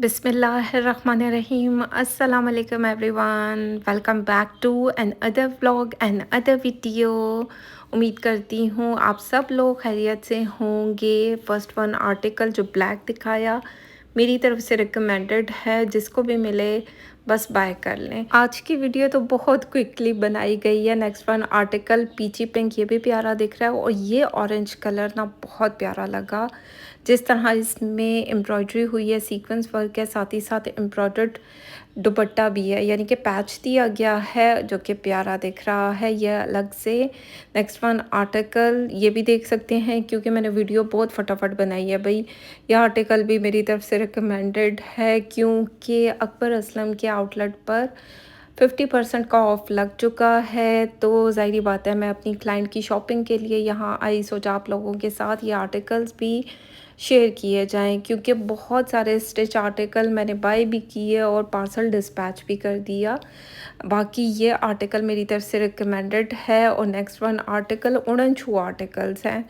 बिस्मिल्लाहिर्रहमानिर्रहीम अस्सलाम वालेकुम everyone. Welcome back to another vlog another video. उम्मीद करती हूँ आप सब लोग खैरियत से होंगे। फर्स्ट वन आर्टिकल जो ब्लैक दिखाया मेरी तरफ से रिकमेंडेड है, जिसको भी मिले बस बाय कर लें। आज की वीडियो तो बहुत क्विकली बनाई गई है। नेक्स्ट वन आर्टिकल पीची पिंक, ये भी प्यारा दिख रहा है और ये ऑरेंज कलर ना बहुत प्यारा लगा। जिस तरह इसमें एम्ब्रॉयडरी हुई है, सीक्वेंस वर्क है, साथ ही साथ एम्ब्रॉयडर्ड दुपट्टा भी है, यानी कि पैच दिया गया है जो कि प्यारा दिख रहा है ये अलग से। नेक्स्ट वन आर्टिकल ये भी देख सकते हैं, क्योंकि मैंने वीडियो बहुत फटाफट बनाई है भाई। यह आर्टिकल भी मेरी तरफ से रिकमेंडेड है, क्योंकि अकबर असलम के आउटलेट पर 50% का ऑफ़ लग चुका है। तो ज़ाहिर बात है मैं अपनी क्लाइंट की शॉपिंग के लिए यहाँ आई, सोचा आप लोगों के साथ ये आर्टिकल्स भी शेयर किए जाएं, क्योंकि बहुत सारे स्टिच आर्टिकल मैंने बाय भी किए और पार्सल डिस्पैच भी कर दिया। बाकी ये आर्टिकल मेरी तरफ से रिकमेंडेड है। और नेक्स्ट वन आर्टिकल उड़न छू आर्टिकल्स हैं,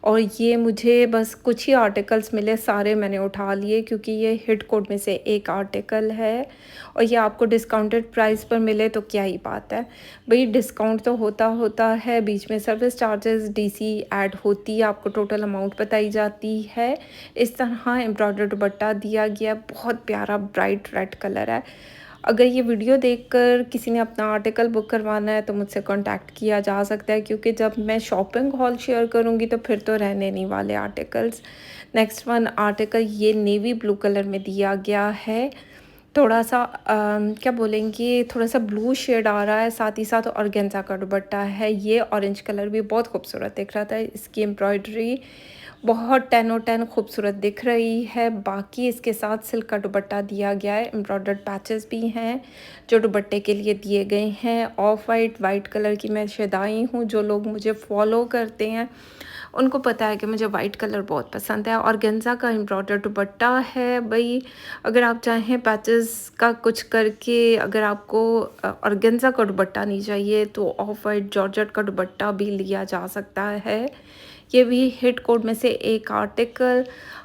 और ये मुझे बस कुछ ही आर्टिकल्स मिले, सारे मैंने उठा लिए क्योंकि ये हिट कोड में से एक आर्टिकल है और ये आपको डिस्काउंटेड प्राइस पर मिले तो क्या ही बात है भाई। डिस्काउंट तो होता है, बीच में सर्विस चार्जेस डीसी ऐड होती है, आपको टोटल अमाउंट बताई जाती है। इस तरह एम्ब्रॉयडर्ड दुपट्टा दिया गया, बहुत प्यारा ब्राइट रेड कलर है। अगर ये वीडियो देखकर किसी ने अपना आर्टिकल बुक करवाना है तो मुझसे कांटेक्ट किया जा सकता है, क्योंकि जब मैं शॉपिंग हॉल शेयर करूँगी तो फिर तो रहने नहीं वाले आर्टिकल्स। नेक्स्ट वन आर्टिकल ये नेवी ब्लू कलर में दिया गया है, थोड़ा सा क्या बोलेंगे, थोड़ा सा ब्लू शेड आ रहा है, साथ ही साथ ऑर्गेन्जा का दुपट्टा है। ये ऑरेंज कलर भी बहुत खूबसूरत दिख रहा था, इसकी एम्ब्रॉयडरी बहुत 10 और 10 खूबसूरत दिख रही है। बाकी इसके साथ सिल्क का दुपट्टा दिया गया है, एम्ब्रॉयडर्ड पैचेस भी हैं जो दुपट्टे के लिए दिए गए हैं। ऑफ वाइट कलर की मैं शदाई हूँ, जो लोग मुझे फॉलो करते हैं उनको पता है कि मुझे वाइट कलर बहुत पसंद है। ऑर्गेन्जा का एम्ब्रॉयडर्ड दुपट्टा है भाई। अगर आप चाहें पैचेस का कुछ करके, अगर आपको ऑर्गेन्जा का दुपट्टा नहीं चाहिए तो ऑफ वाइट जॉर्जेट का दुपट्टा भी लिया जा सकता है। ये भी हिट कोड में से एक आर्टिकल,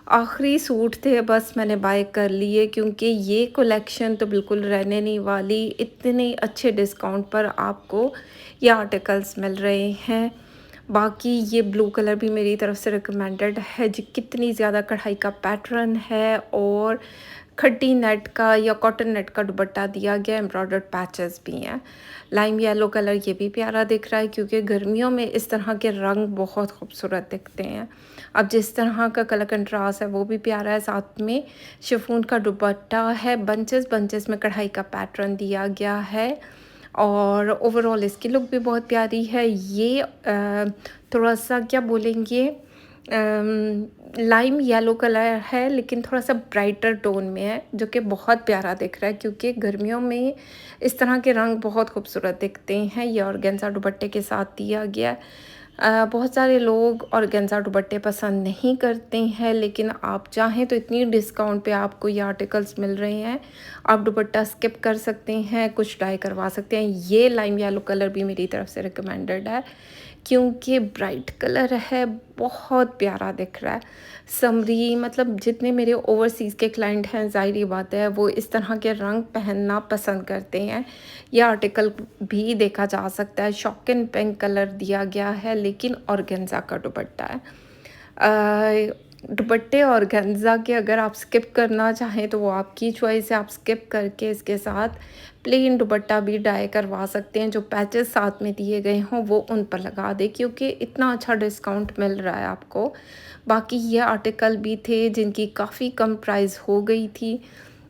आखिरी सूट थे बस मैंने बाय कर लिए, क्योंकि ये कलेक्शन तो बिल्कुल रहने नहीं वाली। इतने अच्छे डिस्काउंट पर आपको ये आर्टिकल्स मिल रहे हैं। बाकी ये ब्लू कलर भी मेरी तरफ से रिकमेंडेड है जी। कितनी ज़्यादा कढ़ाई का पैटर्न है और खड्डी नेट का या कॉटन नेट का दुपट्टा दिया गया, एम्ब्रॉयडर्ड पैचेस भी हैं। लाइम येलो कलर ये भी प्यारा दिख रहा है, क्योंकि गर्मियों में इस तरह के रंग बहुत खूबसूरत दिखते हैं। अब जिस तरह का कलर कंट्रास्ट है वो भी प्यारा है। साथ में शिफॉन का दुपट्टा है, बंचेस में कढ़ाई का पैटर्न दिया गया है और ओवरऑल इसकी लुक भी बहुत प्यारी है। ये थोड़ा सा क्या बोलेंगे, लाइम येलो कलर है, लेकिन थोड़ा सा ब्राइटर टोन में है, जो कि बहुत प्यारा दिख रहा है, क्योंकि गर्मियों में इस तरह के रंग बहुत खूबसूरत दिखते हैं। ये ऑर्गेन्जा दुपट्टे के साथ दिया गया है। बहुत सारे लोग ऑर्गेन्जा दुपट्टे पसंद नहीं करते हैं, लेकिन आप चाहें तो इतनी डिस्काउंट पे आपको ये आर्टिकल्स मिल रहे हैं, आप दुपट्टा स्किप कर सकते हैं, कुछ ट्राई करवा सकते हैं। ये लाइम येलो कलर भी मेरी तरफ से रिकमेंडेड है, क्योंकि ब्राइट कलर है, बहुत प्यारा दिख रहा है। समरी मतलब जितने मेरे ओवरसीज़ के क्लाइंट हैं, ज़ाहिर बात है वो इस तरह के रंग पहनना पसंद करते हैं। यह आर्टिकल भी देखा जा सकता है, शॉकिंग पिंक कलर दिया गया है, लेकिन ऑर्गेन्जा का दुपट्टा है। दुपट्टे ऑर्गेन्जा के अगर आप स्किप करना चाहें तो वो आपकी चॉइस है, आप स्किप करके इसके साथ प्लेन दुपट्टा भी डाई करवा सकते हैं। जो पैचेस साथ में दिए गए हों वो उन पर लगा दें, क्योंकि इतना अच्छा डिस्काउंट मिल रहा है आपको। बाकी ये आर्टिकल भी थे जिनकी काफ़ी कम प्राइस हो गई थी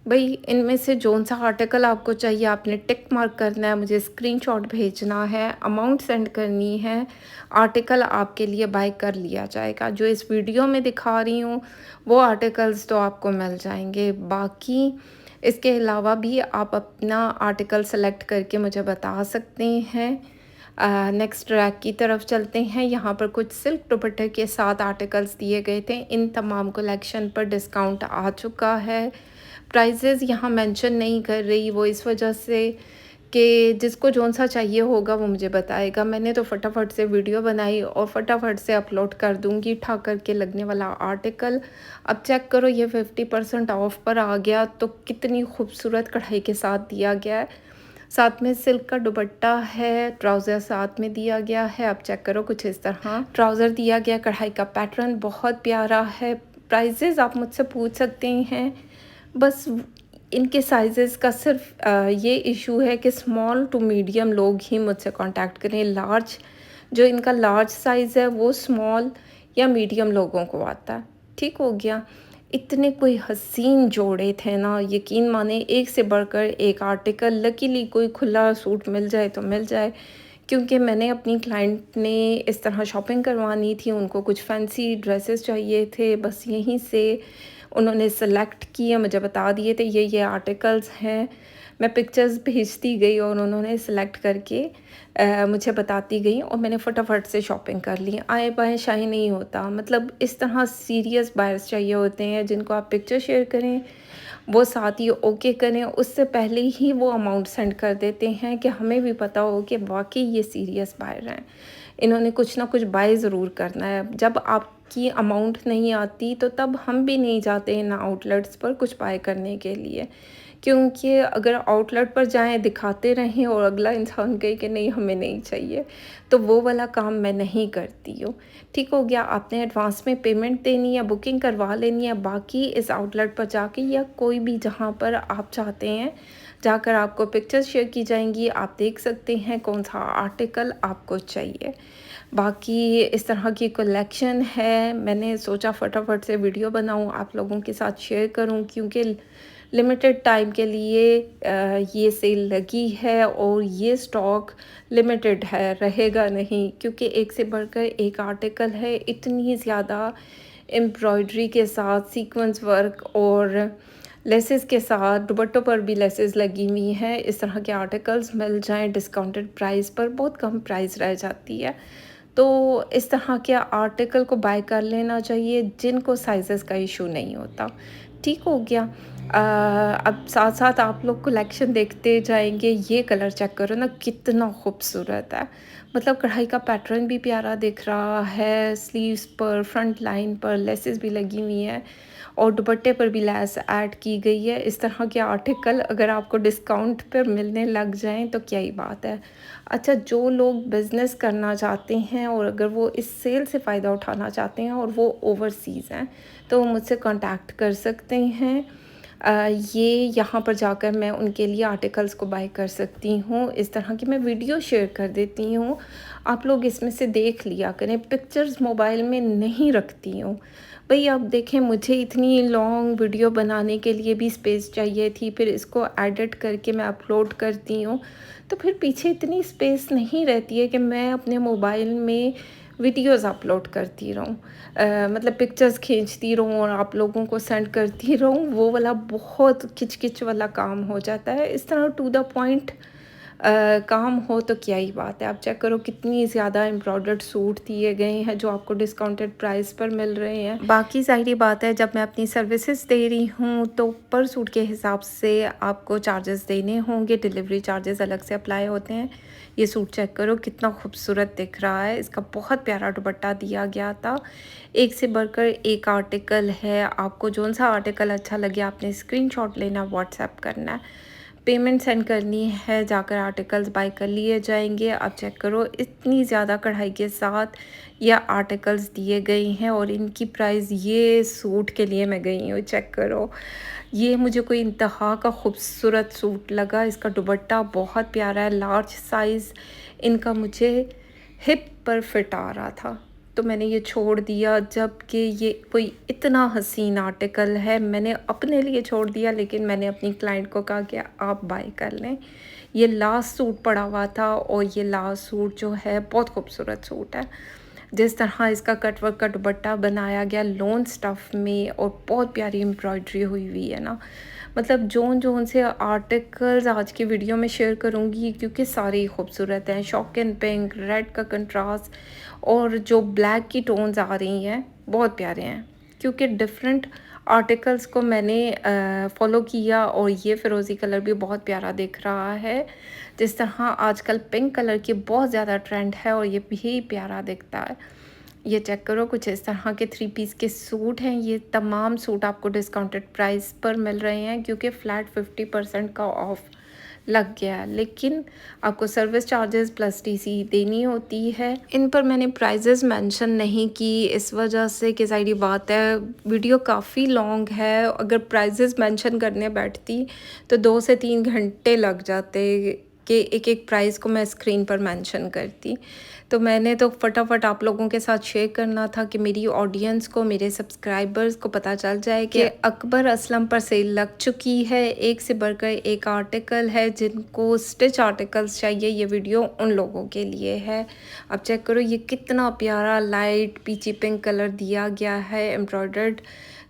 भाई। इनमें से जौन सा आर्टिकल आपको चाहिए आपने टिक मार्क करना है, मुझे स्क्रीनशॉट भेजना है, अमाउंट सेंड करनी है, आर्टिकल आपके लिए बाय कर लिया जाएगा। जो इस वीडियो में दिखा रही हूँ वो आर्टिकल्स तो आपको मिल जाएंगे। बाकी इसके अलावा भी आप अपना आर्टिकल सेलेक्ट करके मुझे बता सकते हैं। नेक्स्ट रैक की तरफ चलते हैं। यहाँ पर कुछ सिल्क दुपट्टे के साथ आर्टिकल्स दिए गए थे, इन तमाम कलेक्शन पर डिस्काउंट आ चुका है। प्राइजेज़ यहाँ मेंशन नहीं कर रही, वो इस वजह से कि जिसको जौन-सा चाहिए होगा वो मुझे बताएगा। मैंने तो फटाफट से वीडियो बनाई और फटाफट से अपलोड कर दूँगी ठा करके लगने वाला आर्टिकल। अब चेक करो ये 50% ऑफ पर आ गया तो कितनी खूबसूरत कढ़ाई के साथ दिया गया है। साथ में सिल्क का दुपट्टा है, ट्राउज़र साथ में दिया गया है। अब चेक करो कुछ इस तरह ट्राउज़र दिया गया, कढ़ाई का पैटर्न बहुत प्यारा है। प्राइसेज़ आप मुझसे पूछ सकते हैं, बस इनके साइज़ेज़ का सिर्फ ये इशू है कि स्मॉल टू मीडियम लोग ही मुझसे कांटेक्ट करें। लार्ज जो इनका लार्ज साइज़ है वो स्मॉल या मीडियम लोगों को आता है। ठीक हो गया। इतने कोई हसीन जोड़े थे ना, यकीन माने एक से बढ़कर एक आर्टिकल। लकीली कोई खुला सूट मिल जाए तो मिल जाए, क्योंकि मैंने अपनी क्लाइंट ने इस तरह शॉपिंग करवानी थी, उनको कुछ फैंसी ड्रेसेस चाहिए थे। बस यहीं से उन्होंने सेलेक्ट किए, मुझे बता दिए थे ये आर्टिकल्स हैं। मैं पिक्चर्स भेजती गई और उन्होंने सेलेक्ट करके मुझे बताती गई और मैंने फटाफट से शॉपिंग कर ली। आए-बाएँ शाही नहीं होता, मतलब इस तरह सीरियस बायर्स चाहिए होते हैं जिनको आप पिक्चर शेयर करें, वो साथ ही ओके करें, उससे पहले ही वो अमाउंट सेंड कर देते हैं कि हमें भी पता हो कि वाक़ई ये सीरियस बायर हैं। इन्होंने कुछ ना कुछ बाय ज़रूर करना है। जब आपकी अमाउंट नहीं आती तो तब हम भी नहीं जाते इन आउटलेट्स पर कुछ बाय करने के लिए, क्योंकि अगर आउटलेट पर जाएँ, दिखाते रहें और अगला इंसान कहे कि नहीं हमें नहीं चाहिए, तो वो वाला काम मैं नहीं करती हूँ। ठीक हो गया, आपने एडवांस में पेमेंट देनी है, बुकिंग करवा लेनी है, बाकी इस आउटलेट पर जाके या कोई भी जहाँ पर आप चाहते हैं जाकर आपको पिक्चर्स शेयर की जाएँगी, आप देख सकते हैं कौन-सा आर्टिकल आपको चाहिए। बाकी इस तरह की कलेक्शन है, मैंने सोचा फटाफट से वीडियो बनाऊँ, आप लोगों के साथ शेयर करूँ, क्योंकि लिमिटेड टाइम के लिए ये सेल लगी है और ये स्टॉक लिमिटेड है, रहेगा नहीं, क्योंकि एक से बढ़कर एक आर्टिकल है। इतनी ज़्यादा एम्ब्रॉयडरी के साथ सीक्वेंस वर्क और लेसेस के साथ दुपट्टों पर भी लेसेस लगी हुई हैं। इस तरह के आर्टिकल्स मिल जाएँ डिस्काउंटेड प्राइस पर, बहुत कम प्राइस रह जाती है। तो इस तरह के आर्टिकल को बाय कर लेना चाहिए जिनको साइज़ेस का इशू नहीं होता। ठीक हो गया। अब साथ-साथ आप लोग कलेक्शन देखते जाएँगे। ये कलर चेक करो ना कितना खूबसूरत है। मतलब कढ़ाई का पैटर्न भी प्यारा दिख रहा है, स्लीव्स पर, फ्रंट लाइन पर लेसेस भी लगी हुई हैं और दुपट्टे पर भी लेस ऐड की गई है। इस तरह के आर्टिकल अगर आपको डिस्काउंट पर मिलने लग जाएँ तो क्या ही बात है। अच्छा, जो लोग बिज़नेस करना चाहते हैं और अगर वो इस सेल से फ़ायदा उठाना चाहते हैं और वो ओवरसीज़ हैं, तो वो मुझसे कॉन्टैक्ट कर सकते हैं। ये यहाँ पर जाकर मैं उनके लिए आर्टिकल्स को बाय कर सकती हूँ। इस तरह की मैं वीडियो शेयर कर देती हूँ, आप लोग इसमें से देख लिया करें। पिक्चर्स मोबाइल में नहीं रखती हूँ। भई अब देखें, मुझे इतनी लॉन्ग वीडियो बनाने के लिए भी स्पेस चाहिए थी, फिर इसको एडिट करके मैं अपलोड करती हूँ, तो फिर पीछे इतनी स्पेस नहीं रहती है कि मैं अपने मोबाइल में वीडियोज़ अपलोड करती रहूँ। मतलब पिक्चर्स खींचती रहूँ और आप लोगों को सेंड करती रहूँ, वो वाला बहुत किच-किच वाला काम हो जाता है। इस तरह टू द पॉइंट काम हो तो क्या ही बात है। आप चेक करो कितनी ज़्यादा एम्ब्रॉयडर्ड सूट दिए गए हैं जो आपको डिस्काउंटेड प्राइस पर मिल रहे हैं। बाकी ज़ाहिर बात है, जब मैं अपनी सर्विसेज दे रही हूँ तो पर सूट के हिसाब से आपको चार्जेस देने होंगे, डिलीवरी चार्जेस अलग से अप्लाई होते हैं। ये सूट चेक करो कितना खूबसूरत दिख रहा है, इसका बहुत प्यारा दुपट्टा दिया गया था। एक से बढ़कर एक आर्टिकल है, आपको जौन सा आर्टिकल अच्छा लगे आपने स्क्रीनशॉट लेना, व्हाट्सएप करना है, पेमेंट सेंड करनी है, जाकर आर्टिकल्स बाय कर लिए जाएंगे। आप चेक करो इतनी ज़्यादा कढ़ाई के साथ ये आर्टिकल्स दिए गए हैं और इनकी प्राइस, ये सूट के लिए मैं गई हूँ, चेक करो। ये मुझे कोई इंतहा का खूबसूरत सूट लगा, इसका दुपट्टा बहुत प्यारा है, लार्ज साइज़ इनका मुझे हिप पर फिट आ रहा था, तो मैंने ये छोड़ दिया। जबकि ये कोई इतना हसीन आर्टिकल है, मैंने अपने लिए छोड़ दिया, लेकिन मैंने अपनी क्लाइंट को कहा कि आप बाय कर लें। ये लास्ट सूट पड़ा हुआ था और ये लास्ट सूट जो है बहुत खूबसूरत सूट है। जिस तरह इसका कटवर्क का दुपट्टा बनाया गया लोन स्टफ़ में और बहुत प्यारी एम्ब्रॉयडरी हुई हुई है ना, मतलब जोन से आर्टिकल्स आज की वीडियो में शेयर करूँगी क्योंकि सारे ही खूबसूरत हैं। शॉकिंग पिंक, रेड का कंट्रास्ट और जो ब्लैक की टोन्स आ रही हैं बहुत प्यारे हैं, क्योंकि डिफरेंट आर्टिकल्स को मैंने फ़ॉलो किया और ये फ़िरोज़ी कलर भी बहुत प्यारा दिख रहा है। जिस तरह आजकल पिंक कलर की बहुत ज़्यादा ट्रेंड है और ये भी प्यारा दिखता है। ये चेक करो, कुछ इस तरह के 3 पीस के सूट हैं। ये तमाम सूट आपको डिस्काउंटेड प्राइस पर मिल रहे हैं क्योंकि फ्लैट 50% का ऑफ़ लग गया है, लेकिन आपको सर्विस चार्जेस प्लस टीसी देनी होती है। इन पर मैंने प्राइजेस मेंशन नहीं की इस वजह से कि ज़ाहिर बात है वीडियो काफ़ी लॉन्ग है, अगर प्राइजेस मेंशन करने बैठती तो 2 से 3 घंटे लग जाते कि एक-एक प्राइस को मैं स्क्रीन पर मेंशन करती। तो मैंने तो फटाफट आप लोगों के साथ शेयर करना था कि मेरी ऑडियंस को, मेरे सब्सक्राइबर्स को पता चल जाए कि अकबर असलम पर सेल लग चुकी है। एक से बढ़कर एक आर्टिकल है। जिनको स्टिच आर्टिकल्स चाहिए ये वीडियो उन लोगों के लिए है। अब चेक करो ये कितना प्यारा लाइट पीची पिंक कलर दिया गया है। एम्ब्रॉयडर्ड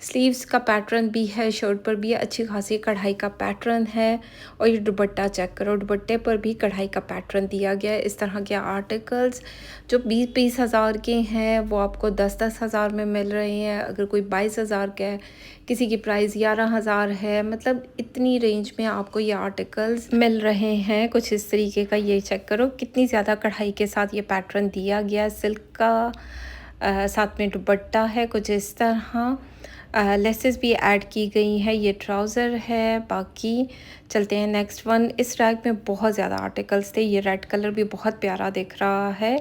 स्लीव्स का पैटर्न भी है, शर्ट पर भी अच्छी खासी कढ़ाई का पैटर्न है। और ये दुपट्टा चेक करो, दुपट्टे पर भी कढ़ाई का पैटर्न दिया गया है। इस तरह के आर्टिकल्स जो 20-20 हज़ार के हैं वो आपको 10-10 हज़ार में मिल रहे हैं। अगर कोई 22 हज़ार का है, किसी की प्राइस 11 हज़ार है, मतलब इतनी रेंज में आपको ये आर्टिकल्स मिल रहे हैं। कुछ इस तरीके का ये चेक करो, कितनी ज़्यादा कढ़ाई के साथ ये पैटर्न दिया गया है। सिल्क का साथ में दुपट्टा है कुछ इस तरह। लेसेस भी ऐड की गई हैं। ये ट्राउज़र है। बाकी चलते हैं नेक्स्ट वन। इस रैक में बहुत ज़्यादा आर्टिकल्स थे। ये रेड कलर भी बहुत प्यारा दिख रहा है।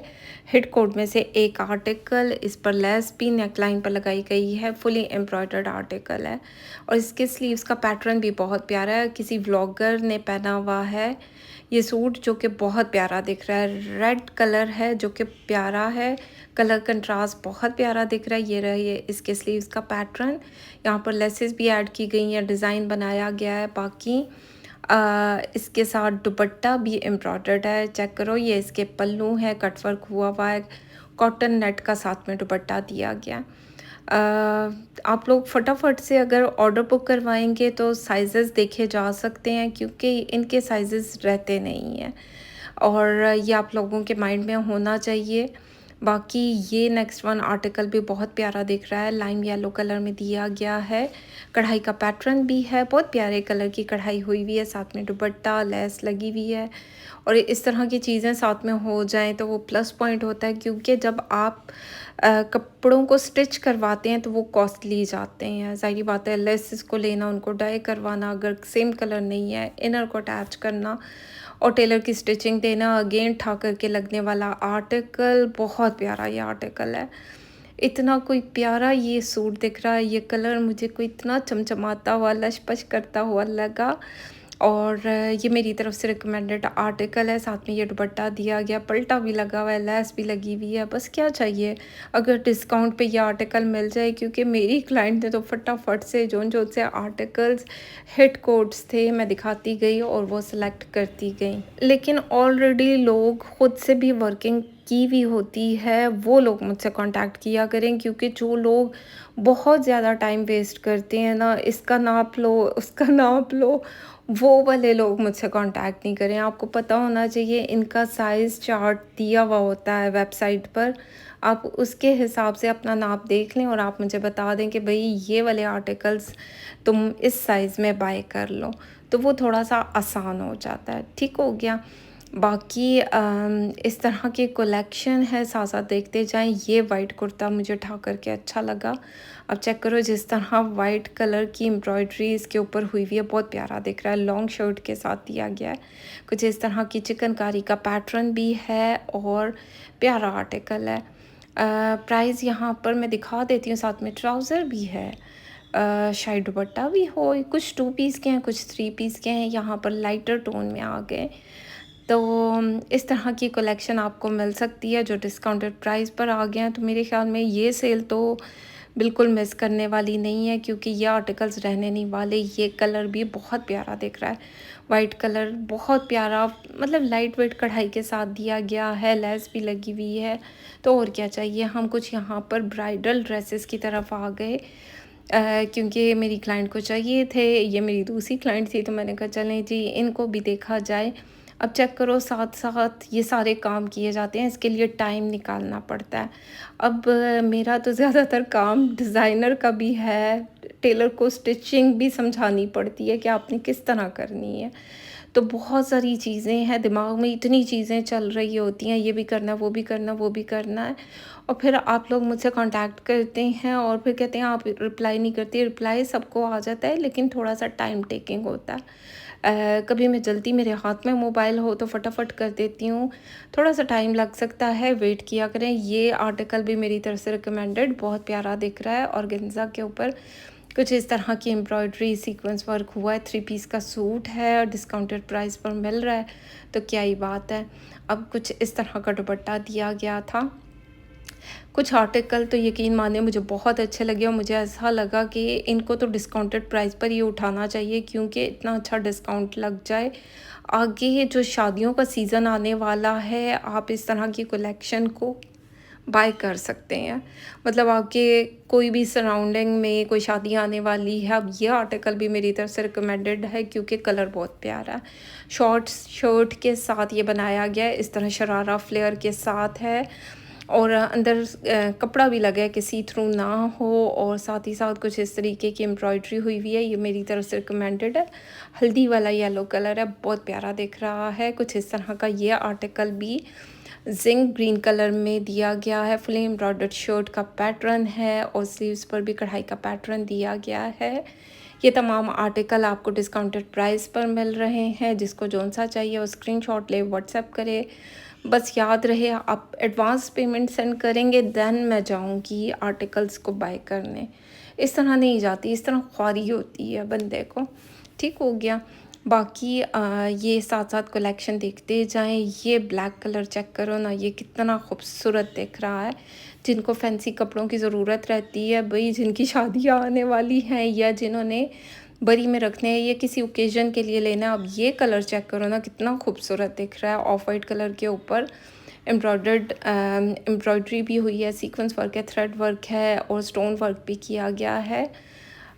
हिट कोड में से एक आर्टिकल, इस पर लेस भी नेक लाइन पर लगाई गई है। फुली एम्ब्रॉयडर्ड आर्टिकल है और इसके स्लीव्स का पैटर्न भी बहुत प्यारा है। किसी व्लॉगर ने पहना हुआ है ये सूट जो कि बहुत प्यारा दिख रहा है। रेड कलर है जो कि प्यारा है, कलर कंट्रास्ट बहुत प्यारा दिख रहा है। ये रही इसके स्लीव्स का पैटर्न। यहाँ पर लेसेस भी ऐड की गई हैं, डिज़ाइन बनाया गया है। बाकी इसके साथ दुपट्टा भी एम्ब्रॉयडर्ड है। चेक करो, ये इसके पल्लू है, कटवर्क हुआ हुआ है, कॉटन नेट का साथ में दुपट्टा दिया गया। आप लोग फटाफट से अगर ऑर्डर बुक करवाएंगे तो साइज़ेस देखे जा सकते हैं क्योंकि इनके साइज़ेस रहते नहीं हैं और ये आप लोगों के माइंड में होना चाहिए। बाकी ये नेक्स्ट वन आर्टिकल भी बहुत प्यारा दिख रहा है, लाइम येलो कलर में दिया गया है। कढ़ाई का पैटर्न भी है, बहुत प्यारे कलर की कढ़ाई हुई हुई है, साथ में दुपट्टा लेस लगी हुई है। और इस तरह की चीज़ें साथ में हो जाएं तो वो प्लस पॉइंट होता है क्योंकि जब आप कपड़ों को स्टिच करवाते हैं तो वो कॉस्टली जाते हैं। ज़ाहिर बात है, लेसेस को लेना, उनको डाई करवाना, अगर सेम कलर नहीं है, इनर को अटैच करना और टेलर की स्टिचिंग देना, अगेन ठा करके लगने वाला आर्टिकल। बहुत प्यारा ये आर्टिकल है। इतना कोई प्यारा ये सूट दिख रहा है, ये कलर मुझे कोई इतना चमचमाता हुआ, लश-पश करता हुआ लगा और ये मेरी तरफ से रिकमेंडेड आर्टिकल है। साथ में ये दुपट्टा दिया गया, पल्टा भी लगा हुआ है, लेस भी लगी हुई है। बस क्या चाहिए अगर डिस्काउंट पे ये आर्टिकल मिल जाए, क्योंकि मेरी क्लाइंट ने तो फटाफट से जोन-जोन से आर्टिकल्स हिट कोड्स थे मैं दिखाती गई और वो सिलेक्ट करती गई। लेकिन ऑलरेडी लोग खुद से भी वर्किंग की हुई होती है, वो लोग मुझसे कांटेक्ट किया करें क्योंकि जो लोग बहुत ज़्यादा टाइम वेस्ट करते हैं ना, इसका नाप लो, उसका नाप लो, वो वाले लोग मुझसे कांटेक्ट नहीं करें। आपको पता होना चाहिए इनका साइज़ चार्ट दिया हुआ होता है वेबसाइट पर, आप उसके हिसाब से अपना नाप देख लें और आप मुझे बता दें कि भई ये वाले आर्टिकल्स तुम इस साइज़ में बाय कर लो, तो वो थोड़ा-सा आसान हो जाता है। ठीक हो गया? बाकी इस तरह की कलेक्शन है, साथ-साथ देखते जाएँ। ये वाइट कुर्ता मुझे उठा कर के अच्छा लगा। अब चेक करो, जिस तरह वाइट कलर की एम्ब्रॉयडरी इसके ऊपर हुई हुई है, बहुत प्यारा दिख रहा है। लॉन्ग शर्ट के साथ दिया गया है। कुछ इस तरह की चिकनकारी का पैटर्न भी है और प्यारा आर्टिकल है। प्राइस यहाँ पर मैं दिखा देती हूँ, साथ में ट्राउज़र भी है। शायद दुपट्टा भी हो। कुछ 2 पीस के हैं, कुछ 3 पीस के हैं। यहाँ पर लाइटर टोन में आ गए। तो इस तरह की कलेक्शन आपको मिल सकती है जो डिस्काउंटेड प्राइस पर आ गए हैं। तो मेरे ख़्याल में ये सेल तो बिल्कुल मिस करने वाली नहीं है क्योंकि ये आर्टिकल्स रहने नहीं वाले। ये कलर भी बहुत प्यारा दिख रहा है, वाइट कलर बहुत प्यारा, मतलब लाइट वेट कढ़ाई के साथ दिया गया है, लेस भी लगी हुई है। तो और क्या चाहिए। हम कुछ यहाँ पर ब्राइडल ड्रेसेस की तरफ आ गए क्योंकि मेरी क्लाइंट को चाहिए थे। ये मेरी दूसरी क्लाइंट थी तो मैंने कहा चलें जी इनको भी देखा जाए। अब चेक करो, साथ-साथ ये सारे काम किए जाते हैं, इसके लिए टाइम निकालना पड़ता है। अब मेरा तो ज़्यादातर काम डिज़ाइनर का भी है, टेलर को स्टिचिंग भी समझानी पड़ती है कि आपने किस तरह करनी है। तो बहुत सारी चीज़ें हैं, दिमाग में इतनी चीज़ें चल रही होती हैं, ये भी करना, वो भी करना, वो भी करना है। और फिर आप लोग मुझसे कांटेक्ट करते हैं और फिर कहते हैं आप रिप्लाई नहीं करती। रिप्लाई सबको आ जाता है, लेकिन थोड़ा-सा टाइम टेकिंग होता है। कभी मैं जल्दी, मेरे हाथ में मोबाइल हो तो फटाफट कर देती हूँ, थोड़ा-सा टाइम लग सकता है, वेट किया करें। ये आर्टिकल भी मेरी तरफ से रिकमेंडेड, बहुत प्यारा दिख रहा है। ऑर्गेन्जा के ऊपर कुछ इस तरह की एम्ब्रॉयडरी सीक्वेंस वर्क हुआ है, 3 पीस का सूट है और डिस्काउंटेड प्राइस पर मिल रहा है, तो क्या ही बात है। अब कुछ इस तरह का दुपट्टा दिया गया था। कुछ आर्टिकल तो यकीन मानिए मुझे बहुत अच्छे लगे और मुझे ऐसा लगा कि इनको तो डिस्काउंटेड प्राइस पर ही उठाना चाहिए, क्योंकि इतना अच्छा डिस्काउंट लग जाए। आगे जो शादियों का सीज़न आने वाला है, आप इस तरह की कलेक्शन को बाय कर सकते हैं। मतलब आपके कोई भी सराउंडिंग में कोई शादी आने वाली है, अब ये आर्टिकल भी मेरी तरफ से रिकमेंडेड है, क्योंकि कलर बहुत प्यारा है। शॉर्ट शर्ट के साथ ये बनाया गया है, इस तरह शरारा फ्लेयर के साथ है और अंदर कपड़ा भी लगा है कि सी थ्रू ना हो, और साथ ही साथ कुछ इस तरीके की एम्ब्रॉयडरी हुई हुई है। ये मेरी तरफ से रिकमेंडेड है। हल्दी वाला येलो कलर है, बहुत प्यारा दिख रहा है। कुछ इस तरह का ये आर्टिकल भी जिंक ग्रीन कलर में दिया गया है। फुली एम्ब्रॉयडर्ड शर्ट का पैटर्न है और स्लीव्स पर भी कढ़ाई का पैटर्न दिया गया है। ये तमाम आर्टिकल आपको डिस्काउंटेड प्राइस पर मिल रहे हैं। जिसको जौन सा चाहिए वो स्क्रीनशॉट ले, व्हाट्सएप करे। बस याद रहे, आप एडवांस पेमेंट सेंड करेंगे, देन मैं जाऊंगी आर्टिकल्स को बाय करने। इस तरह नहीं जाती, इस तरह ख्वारी होती है बंदे को। ठीक हो गया। बाकी ये साथ साथ कलेक्शन देखते जाएं। ये ब्लैक कलर चेक करो ना, ये कितना खूबसूरत दिख रहा है। जिनको फैंसी कपड़ों की ज़रूरत रहती है, भाई जिनकी शादियाँ आने वाली हैं या जिन्होंने बरी में रखने हैं या किसी ओकेजन के लिए लेना है, अब ये कलर चेक करो ना, कितना खूबसूरत दिख रहा है। ऑफ वाइट कलर के ऊपर एम्ब्रॉयडरी भी हुई है, सीक्वेंस वर्क है, थ्रेड वर्क है और स्टोन वर्क भी किया गया है।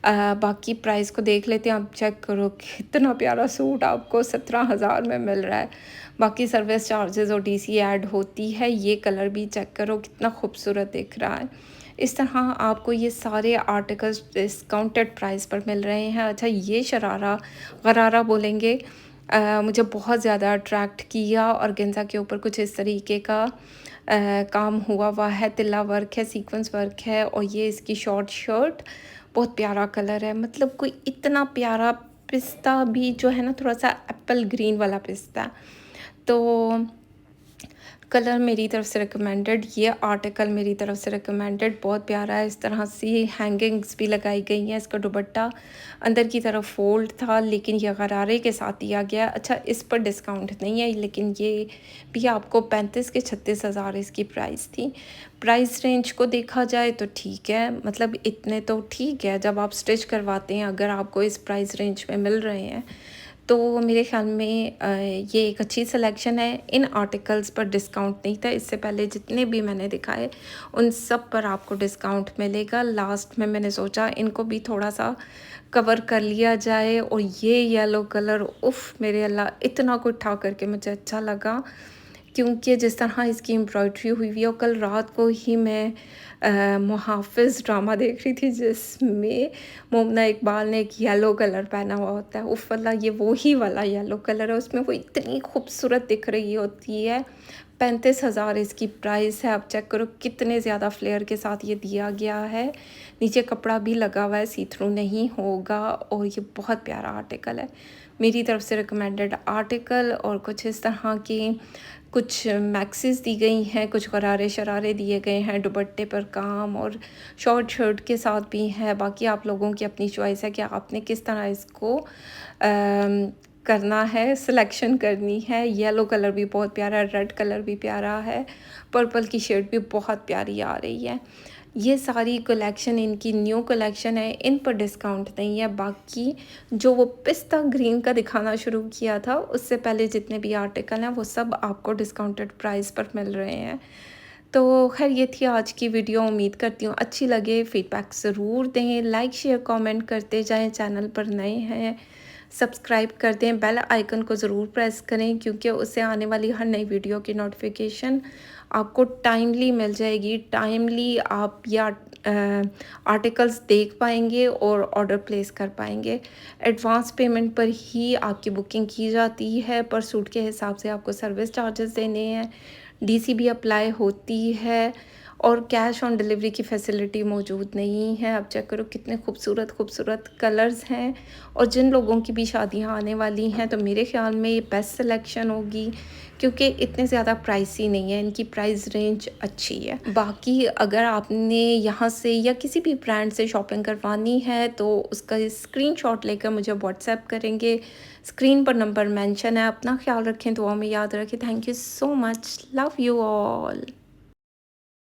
बाकी प्राइस को देख लेते हैं। आप चेक करो, कितना प्यारा सूट आपको 17,000 में मिल रहा है। बाकी सर्विस चार्जेस और डीसी ऐड होती है। ये कलर भी चेक करो, कितना खूबसूरत दिख रहा है। इस तरह आपको ये सारे आर्टिकल्स डिस्काउंटेड प्राइस पर मिल रहे हैं। अच्छा, ये गरारा बोलेंगे, मुझे बहुत ज़्यादा अट्रैक्ट किया। और गेंजा के ऊपर कुछ इस तरीके का काम हुआ हुआ है, तिल्ला वर्क है, सीक्वेंस वर्क है और ये इसकी शॉर्ट शर्ट, बहुत प्यारा कलर है। मतलब कोई इतना प्यारा पिस्ता भी जो है ना, थोड़ा सा एप्पल ग्रीन वाला पिस्ता, तो कलर मेरी तरफ से रिकमेंडेड। ये आर्टिकल मेरी तरफ से रिकमेंडेड, बहुत प्यारा है। इस तरह से हैंगिंग्स भी लगाई गई हैं। इसका दुपट्टा अंदर की तरफ फोल्ड था, लेकिन ये गरारे के साथ दिया गया। अच्छा, इस पर डिस्काउंट नहीं है, लेकिन ये भी आपको 35 के 36,000 इसकी प्राइस थी। प्राइस रेंज को देखा जाए तो ठीक है, मतलब इतने तो ठीक है। जब आप स्टिच करवाते हैं, अगर आपको इस प्राइस रेंज में मिल रहे हैं, तो मेरे ख़्याल में ये एक अच्छी सिलेक्शन है। इन आर्टिकल्स पर डिस्काउंट नहीं था, इससे पहले जितने भी मैंने दिखाए उन सब पर आपको डिस्काउंट मिलेगा। लास्ट में मैंने सोचा इनको भी थोड़ा सा कवर कर लिया जाए। और ये येलो कलर, उफ़ मेरे अल्लाह, इतना कुछ उठा करके मुझे अच्छा लगा, क्योंकि जिस तरह इसकी एम्ब्रॉयडरी हुई हुई है। और कल रात को ही मैं मुहाफ़िज़ ड्रामा देख रही थी, जिसमें मोमना इकबाल ने एक येलो कलर पहना हुआ होता है। उफ़ अल्लाह, ये वो ही वाला येलो कलर है, उसमें वो इतनी खूबसूरत दिख रही होती है। 35,000 इसकी प्राइस है। आप चेक करो कितने ज़्यादा फ्लेयर के साथ ये दिया गया है। नीचे कपड़ा भी लगा हुआ है, सी थ्रू नहीं होगा और ये बहुत प्यारा आर्टिकल है। मेरी तरफ से रिकमेंडेड आर्टिकल। और कुछ इस तरह की कुछ मैक्सीज दी गई हैं, कुछ गरारे शरारे दिए गए हैं, दुपट्टे पर काम और शॉर्ट शर्ट के साथ भी है। बाकी आप लोगों की अपनी चॉइस है कि आपने किस तरह इसको करना है, सिलेक्शन करनी है। येलो कलर भी बहुत प्यारा है, रेड कलर भी प्यारा है, पर्पल की शेड भी बहुत प्यारी आ रही है। ये सारी कलेक्शन इनकी न्यू कलेक्शन है, इन पर डिस्काउंट नहीं है। बाकी जो वो पिस्ता ग्रीन का दिखाना शुरू किया था, उससे पहले जितने भी आर्टिकल हैं वो सब आपको डिस्काउंटेड प्राइस पर मिल रहे हैं। तो खैर, ये थी आज की वीडियो। उम्मीद करती हूँ अच्छी लगे। फीडबैक ज़रूर दें, लाइक शेयर कमेंट करते जाएं। चैनल पर नए हैं सब्सक्राइब कर दें, बेल आइकन को ज़रूर प्रेस करें, क्योंकि उससे आने वाली हर नई वीडियो की नोटिफिकेशन आपको टाइमली मिल जाएगी। टाइमली आप या आर्टिकल्स देख पाएंगे और ऑर्डर प्लेस कर पाएंगे। एडवांस पेमेंट पर ही आपकी बुकिंग की जाती है, पर सूट के हिसाब से आपको सर्विस चार्जेस देने हैं, डीसी भी अप्लाई होती है और कैश ऑन डिलीवरी की फैसिलिटी मौजूद नहीं है। आप चेक करो कितने खूबसूरत खूबसूरत कलर्स हैं, और जिन लोगों की भी शादियां आने वाली हैं तो मेरे ख्याल में ये बेस्ट सिलेक्शन होगी, क्योंकि इतने ज़्यादा प्राइसी नहीं है, इनकी प्राइस रेंज अच्छी है। बाकी अगर आपने यहाँ से या किसी भी ब्रांड से शॉपिंग करवानी है तो उसका स्क्रीनशॉट लेकर मुझे व्हाट्सएप करेंगे। स्क्रीन पर नंबर मेंशन है। अपना ख्याल रखें, दुआ में याद रखें। Thank you so much, love you all.